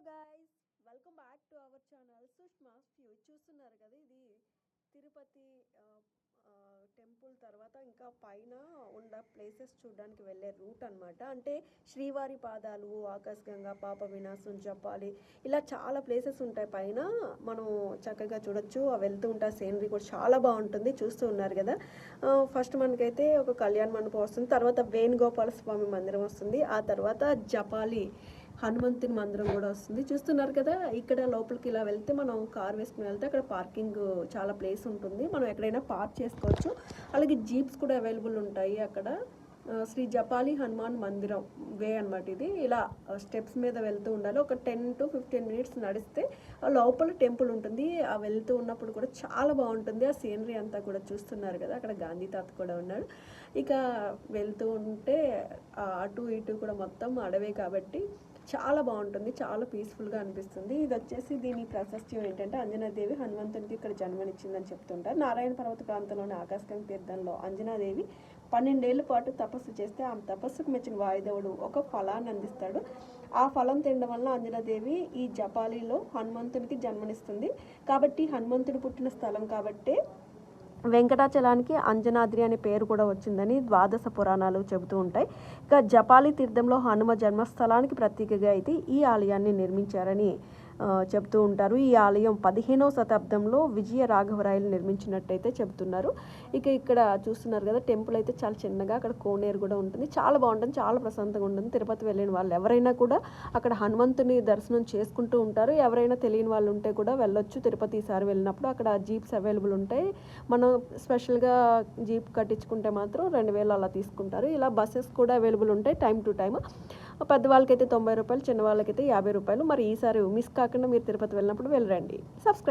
Guys, welcome back to our channel Sushma's view. చూస్తున్నారు కదా, ఇది తిరుపతి టెంపుల్ తర్వాత ఇంకా పైన ఉన్న ప్లేసెస్ చూడడానికి వెళ్ళే రూట్ అనమాట. అంటే శ్రీవారి పాదాలు, ఆకాశగంగా, పాప వినాశం, జపాలి, ఇలా చాలా ప్లేసెస్ ఉంటాయి పైన. మనం చక్కగా చూడొచ్చు. వెళ్తూ ఉంటా సీనరీ కూడా చాలా బాగుంటుంది. చూస్తూ ఉన్నారు కదా. ఫస్ట్ మనకైతే ఒక కళ్యాణ మండపం వస్తుంది, తర్వాత వేణుగోపాల స్వామి మందిరం వస్తుంది, ఆ తర్వాత జపాలి హనుమంతుని మందిరం కూడా వస్తుంది. చూస్తున్నారు కదా, ఇక్కడ లోపలికి ఇలా వెళ్తే మనం కార్ వేసుకుని వెళ్తే అక్కడ పార్కింగ్ చాలా ప్లేస్ ఉంటుంది, మనం ఎక్కడైనా పార్క్ చేసుకోవచ్చు. అలాగే జీప్స్ కూడా అవైలబుల్ ఉంటాయి అక్కడ. శ్రీ జపాలి హనుమాన్ మందిరం వే అనమాట ఇది. ఇలా స్టెప్స్ మీద వెళ్తూ ఉండాలి. ఒక 10 to 15 మినిట్స్ నడిస్తే లోపల టెంపుల్ ఉంటుంది. ఆ వెళ్తూ ఉన్నప్పుడు కూడా చాలా బాగుంటుంది. ఆ సీనరీ అంతా కూడా చూస్తున్నారు కదా, అక్కడ గాంధీ తాత కూడా ఉన్నాడు. ఇక వెళ్తూ ఉంటే అటు ఇటు కూడా మొత్తం అడవే కాబట్టి చాలా బాగుంటుంది, చాలా పీస్ఫుల్గా అనిపిస్తుంది. ఇది వచ్చేసి దీని ప్రాశస్త్యం ఏంటంటే, అంజనాదేవి హనుమంతునికి ఇక్కడ జన్మనిచ్చిందని చెప్తుంటారు. నారాయణ పర్వత ప్రాంతంలోని ఆకాశగంగ తీర్థంలో అంజనాదేవి 12 ఏళ్ల పాటు తపస్సు చేస్తే ఆమె తపస్సుకు మెచ్చిన వాయుదేవుడు ఒక ఫలాన్ని అందిస్తాడు. ఆ ఫలం తినడం వల్ల అంజనాదేవి ఈ జపాలిలో హనుమంతునికి జన్మనిస్తుంది. కాబట్టి హనుమంతుడు పుట్టిన స్థలం కాబట్టి వెంకటాచలానికి అంజనాద్రి అనే పేరు కూడా వచ్చిందని ద్వాదశ పురాణాలు చెబుతూ ఉంటాయి. ఇక జపాలి తీర్థంలో హనుమ జన్మస్థలానికి ప్రతీకగా అయితే ఈ ఆలయాన్ని నిర్మించారని చెబుతూ ఉంటారు. ఈ ఆలయం 15వ శతాబ్దంలో విజయ రాఘవరాయలు నిర్మించినట్టయితే చెబుతున్నారు. ఇక ఇక్కడ చూస్తున్నారు కదా, టెంపుల్ అయితే చాలా చిన్నగా, అక్కడ కోనేరు కూడా ఉంటుంది. చాలా బాగుంటుంది, చాలా ప్రశాంతంగా ఉంటుంది. తిరుపతి వెళ్ళిన వాళ్ళు ఎవరైనా కూడా అక్కడ హనుమంతుని దర్శనం చేసుకుంటూ ఉంటారు. ఎవరైనా తెలియని వాళ్ళు ఉంటే కూడా వెళ్ళొచ్చు. తిరుపతి ఈసారి వెళ్ళినప్పుడు అక్కడ జీప్స్ అవైలబుల్ ఉంటాయి. మనం స్పెషల్గా జీప్ కట్టించుకుంటే మాత్రం 2000 అలా తీసుకుంటారు. ఇలా బస్సెస్ కూడా అవైలబుల్ ఉంటాయి టైం టు టైం. పెద్దవాళ్ళకైతే 90 రూపాయలు, చిన్న వాళ్ళకైతే 50 రూపాయలు. మరి ఈసారి మిస్ కాకుండా మీరు తిరుపతి వెళ్ళినప్పుడు వెళ్ళరండి. సబ్స్క్రైబ్.